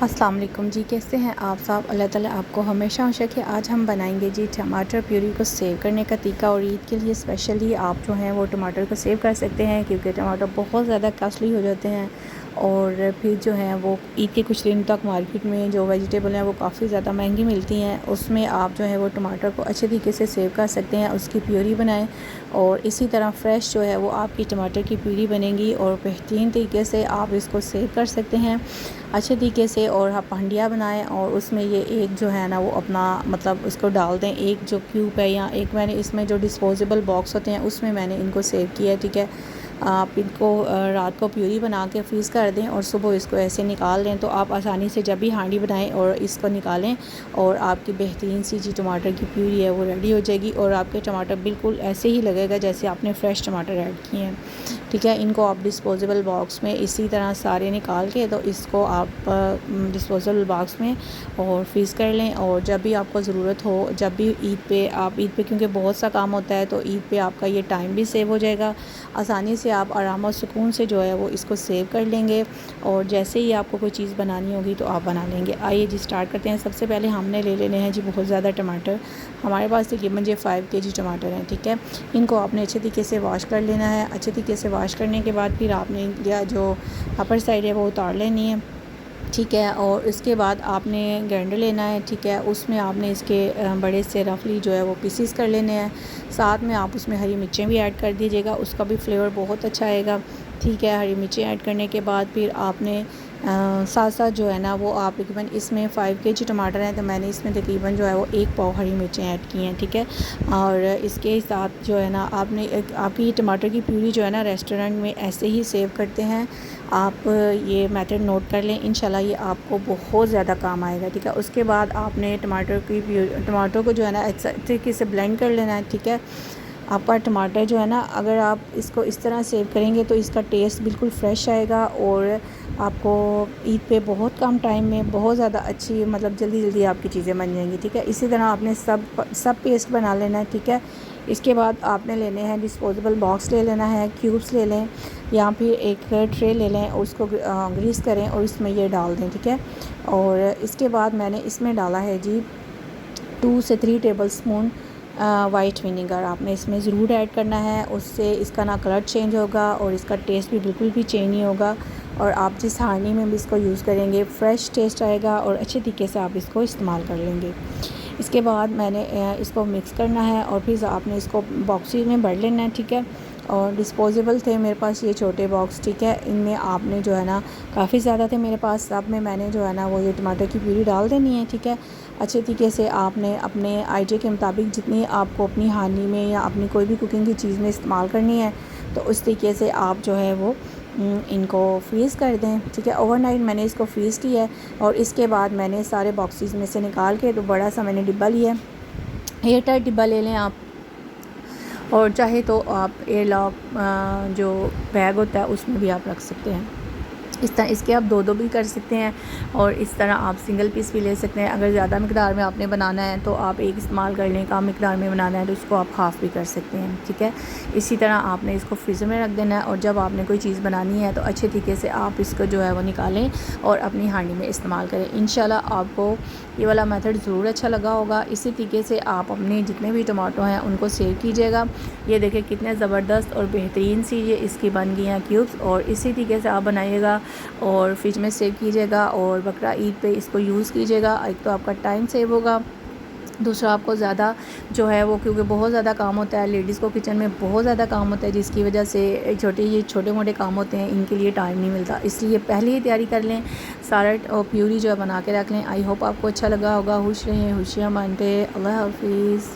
अस्सलाम वालेकुम जी, कैसे हैं आप सब। अल्लाह ताला आपको हमेशा खुश रखे। आज हम बनाएंगे जी टमाटर प्यूरी को सेव करने का तरीका। और ईद के लिए स्पेशली आप जो हैं वो टमाटर को सेव कर सकते हैं, क्योंकि टमाटर बहुत ज़्यादा कॉस्टली हो जाते हैं। और फिर जो है वो ईद के कुछ दिन तक मार्केट में जो वेजिटेबल हैं वो काफ़ी ज़्यादा महंगी मिलती हैं। उसमें आप जो है वो टमाटर को अच्छे तरीके से सेव कर सकते हैं, उसकी प्यूरी बनाएं। और इसी तरह फ्रेश जो है वो आपकी टमाटर की प्यूरी बनेगी और बेहतरीन तरीके से आप इसको सेव कर सकते हैं अच्छे तरीके से। और आप हंडिया बनाएं और उसमें ये एक जो है ना वो अपना मतलब उसको डाल दें, एक जो क्यूब है या एक मैंने इसमें जो डिस्पोजेबल बॉक्स होते हैं उसमें मैंने इनको सेव किया है। ठीक है, आप इनको रात को प्यूरी बना के फ्रीज़ कर दें और सुबह इसको ऐसे निकाल दें, तो आप आसानी से जब भी हांडी बनाएं और इसको निकालें और आपकी बेहतरीन सी जी टमाटर की प्यूरी है वो रेडी हो जाएगी। और आपके टमाटर बिल्कुल ऐसे ही लगेगा जैसे आपने फ़्रेश टमाटर ऐड किए हैं। ठीक है, इनको आप डिस्पोजेबल बॉक्स में इसी तरह सारे निकाल के तो इसको आप डिस्पोजेबल बॉक्स में और फ्रीज़ कर लें। और जब भी आपको ज़रूरत हो, जब भी ईद पे क्योंकि बहुत सा काम होता है तो ईद पे आपका ये टाइम भी सेव हो जाएगा। आसानी से आप आराम और सुकून से जो है वो इसको सेव कर लेंगे और जैसे ही आपको कोई चीज़ बनानी होगी तो आप बना लेंगे। आइए जी स्टार्ट करते हैं। सबसे पहले हमने ले लेने हैं जी बहुत ज़्यादा टमाटर। हमारे पास तकरीबन जी 5 kg टमाटर हैं। ठीक है, इनको आपने अच्छे तरीके से वॉश कर लेना है। अच्छे तरीके से वॉश करने के बाद फिर आपने या जो अपर साइड है वो उतार लेनी है। ठीक है, और इसके बाद आपने ग्राइंडर लेना है। ठीक है, उसमें आपने इसके बड़े से रफली जो है वो पीसीस कर लेने हैं। साथ में आप उसमें हरी मिर्चें भी ऐड कर दीजिएगा, उसका भी फ्लेवर बहुत अच्छा आएगा। ठीक है, हरी मिर्चें ऐड करने के बाद फिर आपने साथ साथ जो है ना वो आप तकरीबन इसमें 5 kg टमाटर हैं तो मैंने इसमें तकरीबन जो है वो 1 पाव हरी मिर्चें ऐड की हैं। ठीक है, और इसके साथ जो है ना आपने आपकी टमाटर की प्यूरी जो है ना रेस्टोरेंट में ऐसे ही सेव करते हैं। आप ये मेथड नोट कर लें, इंशाल्लाह ये आपको बहुत ज़्यादा काम आएगा। ठीक है, उसके बाद आपने टमाटर को जो है ना अच्छे तरीके से ब्लेंड कर लेना है। ठीक है, आपका टमाटर जो है ना अगर आप इसको इस तरह सेव करेंगे तो इसका टेस्ट बिल्कुल फ़्रेश आएगा और आपको ईद पे बहुत कम टाइम में बहुत ज़्यादा अच्छी मतलब जल्दी जल्दी आपकी चीज़ें बन जाएंगी। ठीक है, इसी तरह आपने सब पेस्ट बना लेना है। ठीक है, इसके बाद आपने लेने हैं डिस्पोजेबल बॉक्स ले लेना है, क्यूब्स ले लें या फिर एक ट्रे ले लें और उसको ग्रीस करें और इसमें ये डाल दें। ठीक है, और इसके बाद मैंने इसमें डाला है जी 2 से 3 टेबल स्पून वाइट विनेगर। आपने इसमें ज़रूर ऐड करना है, उससे इसका ना कलर चेंज होगा और इसका टेस्ट भी बिल्कुल भी चेंज नहीं होगा। और आप जिस हांडी में भी इसको यूज़ करेंगे फ़्रेश टेस्ट आएगा और अच्छे तरीके से आप इसको इस्तेमाल कर लेंगे। इसके बाद मैंने इसको मिक्स करना है और फिर आपने इसको बॉक्सेस में भर लेना है। ठीक है, और डिस्पोजेबल थे मेरे पास ये छोटे बॉक्स। ठीक है, इनमें आपने जो है ना काफ़ी ज़्यादा थे मेरे पास, सब में मैंने जो है ना वो ये टमाटर की प्यूरी डाल देनी है। ठीक है, अच्छे तरीके से आपने अपने आइडिया के मुताबिक जितनी आपको अपनी हांडी में या अपनी कोई भी कुकिंग की चीज़ में इस्तेमाल करनी है तो उस तरीके से आप जो है वो इनको फ्रीज़ कर दें। ठीक है, ओवरनाइट मैंने इसको फ्रीज़ किया है और इसके बाद मैंने सारे बॉक्सेस में से निकाल के तो बड़ा सा मैंने डिब्बा लिया है। एयर टाइट डिब्बा ले लें आप, और चाहे तो आप एयर लॉक जो बैग होता है उसमें भी आप रख सकते हैं। इस तरह इसके आप दो भी कर सकते हैं और इस तरह आप सिंगल पीस भी ले सकते हैं। अगर ज़्यादा मिकदार में आपने बनाना है तो आप एक इस्तेमाल कर लें, कम मिकदार में बनाना है तो उसको आप हाफ़ भी कर सकते हैं। ठीक है, इसी तरह आपने इसको फ्रीज़र में रख देना है और जब आपने कोई चीज़ बनानी है तो अच्छे तरीके से आप इसको जो है वो निकालें और अपनी हांडी में इस्तेमाल करें। इंशाल्लाह आपको ये वाला मेथड ज़रूर अच्छा लगा होगा। इसी तरीके से आप अपने जितने भी टमाटो हैं उनको सेव कीजिएगा। ये देखें कितने ज़बरदस्त और बेहतरीन सी ये इसकी बन गई हैं क्यूब्स, और इसी तरीके से आप बनाइएगा और फ्रिज में सेव कीजिएगा और बकरा ईद पे इसको यूज़ कीजिएगा। एक तो आपका टाइम सेव होगा, दूसरा आपको ज़्यादा जो है वो क्योंकि बहुत ज़्यादा काम होता है, लेडीज़ को किचन में बहुत ज़्यादा काम होता है जिसकी वजह से ये छोटे मोटे काम होते हैं इनके लिए टाइम नहीं मिलता, इसलिए पहले ही तैयारी कर लें, सारा और प्यूरी जो है बना के रख लें। आई होप आपको अच्छा लगा होगा। खुश रहें, खुशियाँ मानते। अल्लाह हाफिज़।